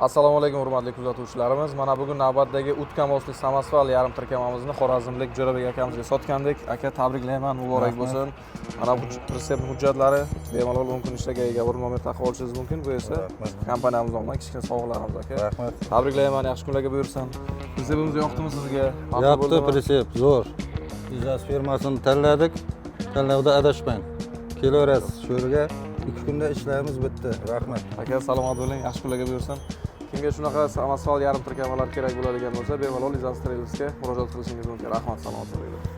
Assalomu alaykum hurmatli kuzatuvchilarimiz. Mana bugun navbatdagi Utkamosli Samasval yarim tirkamamizni Xorazmlik Jo'rabek akamizga sotgandik. Aka, tabriklayman, muborak bo'lsin. Mana bu retsept hujjatlari bemalol 10 kun ishlaga ega bo'lib nomer taqib olishingiz mumkin. Bu esa kompaniyamiz tomonidan kichkina sovg'alarimiz aka. Rahmat. Tabriklayman, yaxshi kunlarga buyursin. Retseptimiz yoqdimi sizga? Yoqdi, retsept zo'r. Izas firmasini tanladik. Tanlovda adashmang. Kelaverasiz shu yerga. 2 kunda ishlaymiz bitdi. Rahmat. Aka, salomat bo'ling, yaxshi kunlarga buyursin. Kimga shunaqa Samasval yarim tirkamalar kerak bo'ladigan bo'lsa, bemalol Izas Trails'ga murojaat qilishingiz mumkin. Rahmat, salomat bo'ling.